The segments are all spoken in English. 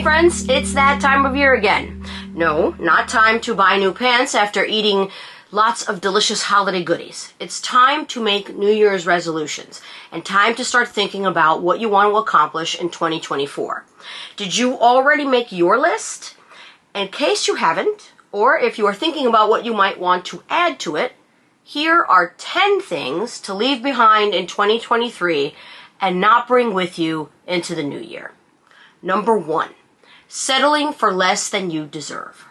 friends, it's that time of year again. No, not time to buy new pants after eating lots of delicious holiday goodies. It's time to make New Year's resolutions and time to start thinking about what you want to accomplish in 2024. Did you already make your list? In case you haven't, or if you are thinking about what you might want to add to it, here are 10 things to leave behind in 2023 and not bring with you into the new year. Number 1, settling for less than you deserve.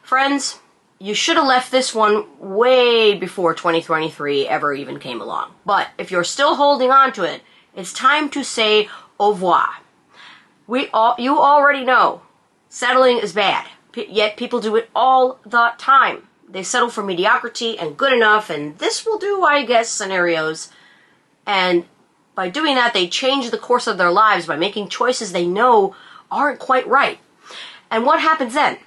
Friends, you should have left this one way before 2023 ever even came along. But if you're still holding on to it, it's time to say au revoir. You already know settling is bad, yet people do it all the time. They settle for mediocrity and good enough, and this will do, I guess, scenarios. And by doing that, they change the course of their lives by making choices they know aren't quite right. And what happens then?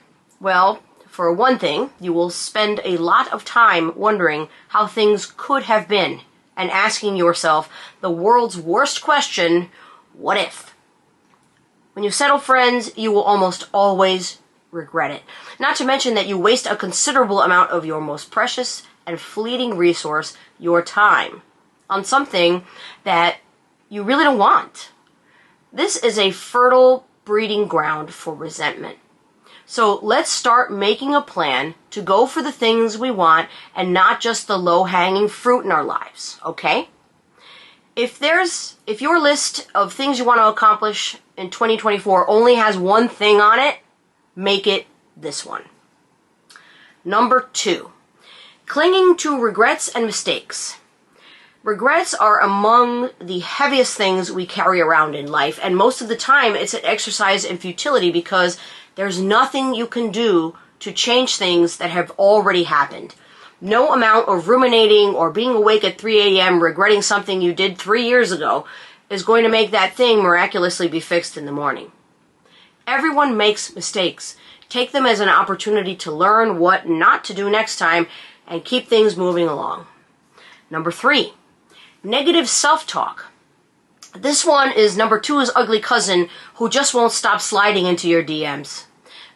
Well, for one thing, you will spend a lot of time wondering how things could have been and asking yourself the world's worst question, what if? When you settle, friends, you will almost always regret it. Not to mention that you waste a considerable amount of your most precious and fleeting resource, your time, on something that you really don't want. This is a fertile breeding ground for resentment. So let's start making a plan to go for the things we want and not just the low-hanging fruit in our lives, okay? If your list of things you want to accomplish in 2024 only has one thing on it, make it this one. Number 2, clinging to regrets and mistakes. Regrets are among the heaviest things we carry around in life, and most of the time it's an exercise in futility because there's nothing you can do to change things that have already happened. No amount of ruminating or being awake at 3 a.m. regretting something you did 3 years ago is going to make that thing miraculously be fixed in the morning. Everyone makes mistakes. Take them as an opportunity to learn what not to do next time and keep things moving along. Number 3, negative self-talk. This one is number 2's ugly cousin who just won't stop sliding into your DMs.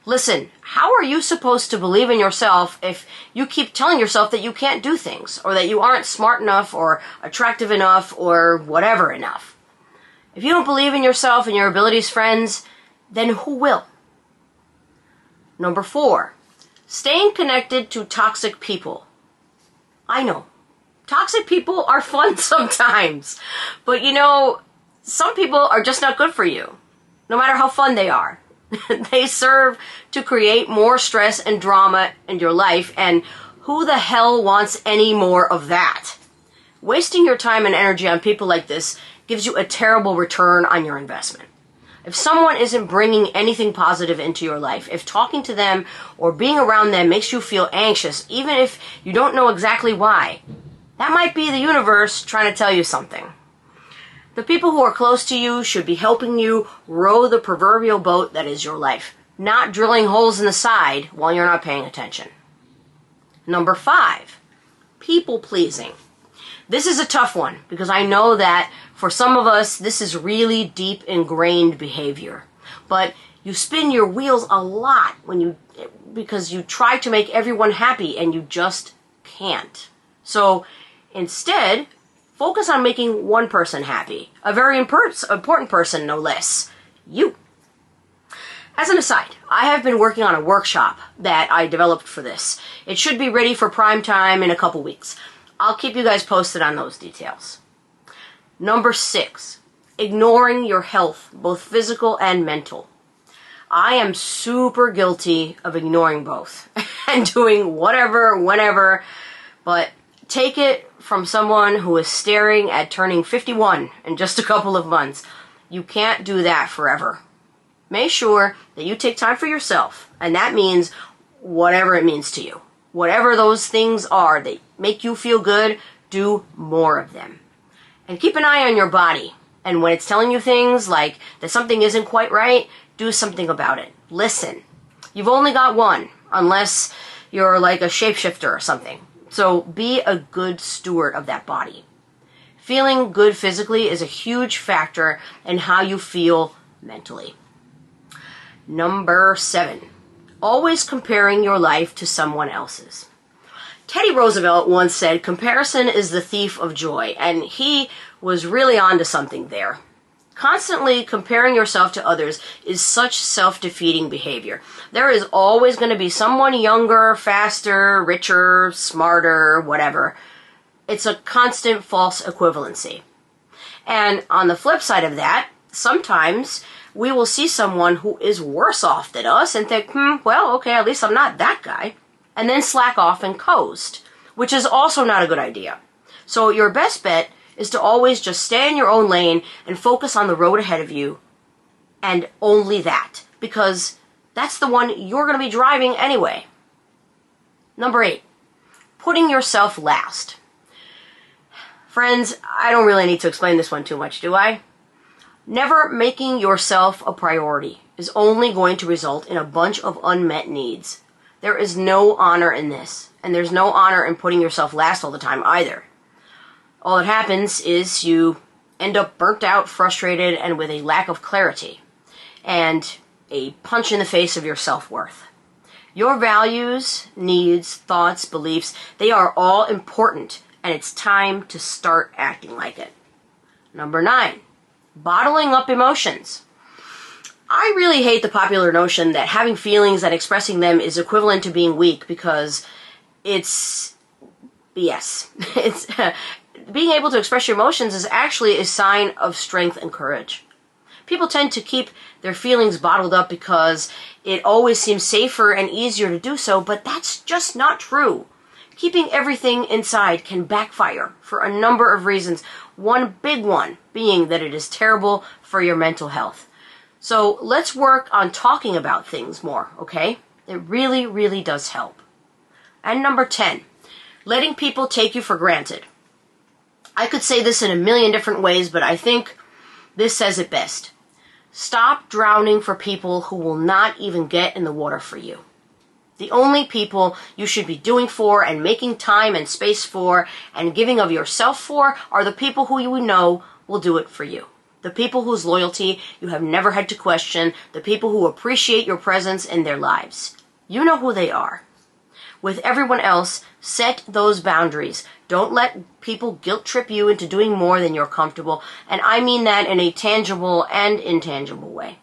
Listen, how are you supposed to believe in yourself if you keep telling yourself that you can't do things, or that you aren't smart enough, or attractive enough, or whatever enough? If you don't believe in yourself and your abilities, friends, then who will? Number 4, staying connected to toxic people. I know, toxic people are fun sometimes, but some people are just not good for you, no matter how fun they are. They serve to create more stress and drama in your life, and who the hell wants any more of that? Wasting your time and energy on people like this gives you a terrible return on your investment. If someone isn't bringing anything positive into your life, if talking to them or being around them makes you feel anxious, even if you don't know exactly why, that might be the universe trying to tell you something. The people who are close to you should be helping you row the proverbial boat that is your life, not drilling holes in the side while you're not paying attention. Number 5, people pleasing. This is a tough one because I know that for some of us this is really deep ingrained behavior. But you spin your wheels a lot because you try to make everyone happy and you just can't. So instead, focus on making one person happy, a very important person, no less, you. As an aside, I have been working on a workshop that I developed for this. It should be ready for prime time in a couple weeks. I'll keep you guys posted on those details. Number 6, ignoring your health, both physical and mental. I am super guilty of ignoring both and doing whatever, whenever, but take it from someone who is staring at turning 51 in just a couple of months. You can't do that forever. Make sure that you take time for yourself, and that means whatever it means to you. Whatever those things are that make you feel good, do more of them. And keep an eye on your body. And when it's telling you things like that something isn't quite right, do something about it. Listen. You've only got one, unless you're like a shapeshifter or something. So be a good steward of that body. Feeling good physically is a huge factor in how you feel mentally. Number 7, always comparing your life to someone else's. Teddy Roosevelt once said, comparison is the thief of joy, and he was really onto something there. Constantly comparing yourself to others is such self-defeating behavior. There is always going to be someone younger, faster, richer, smarter, whatever. It's a constant false equivalency. And on the flip side of that, sometimes we will see someone who is worse off than us and think, well, okay, at least I'm not that guy. And then slack off and coast, which is also not a good idea. So your best bet is to always just stay in your own lane and focus on the road ahead of you, and only that, because that's the one you're going to be driving anyway. Number 8, putting yourself last. Friends, I don't really need to explain this one too much, do I? Never making yourself a priority is only going to result in a bunch of unmet needs. There is no honor in this, and there's no honor in putting yourself last all the time either. All that happens is you end up burnt out, frustrated, and with a lack of clarity, and a punch in the face of your self-worth. Your values, needs, thoughts, beliefs, they are all important, and it's time to start acting like it. Number 9, bottling up emotions. I really hate the popular notion that having feelings and expressing them is equivalent to being weak, because it's BS. Being able to express your emotions is actually a sign of strength and courage. People tend to keep their feelings bottled up because it always seems safer and easier to do so, but that's just not true. Keeping everything inside can backfire for a number of reasons, one big one being that it is terrible for your mental health. So let's work on talking about things more, okay? It really, really does help. And number 10, letting people take you for granted. I could say this in a million different ways, but I think this says it best. Stop drowning for people who will not even get in the water for you. The only people you should be doing for and making time and space for and giving of yourself for are the people who you know will do it for you. The people whose loyalty you have never had to question, the people who appreciate your presence in their lives. You know who they are. With everyone else, set those boundaries. Don't let people guilt trip you into doing more than you're comfortable, and I mean that in a tangible and intangible way.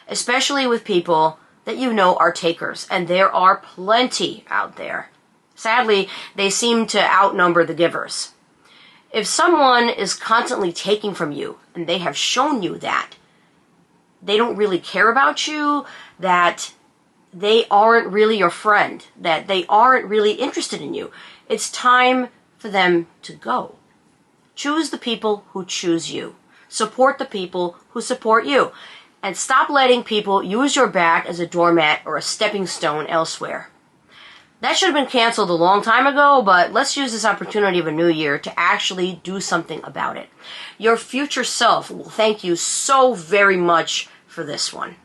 Especially with people that you know are takers, and there are plenty out there. Sadly, they seem to outnumber the givers. If someone is constantly taking from you, and they have shown you that they don't really care about you, that they aren't really your friend, that they aren't really interested in you, it's time for them to go. Choose the people who choose you. Support the people who support you. And stop letting people use your back as a doormat or a stepping stone elsewhere. That should have been canceled a long time ago, but let's use this opportunity of a new year to actually do something about it. Your future self will thank you so very much for this one.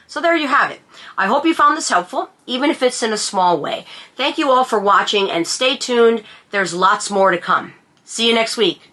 So there you have it. I hope you found this helpful, even if it's in a small way. Thank you all for watching, and stay tuned. There's lots more to come. See you next week.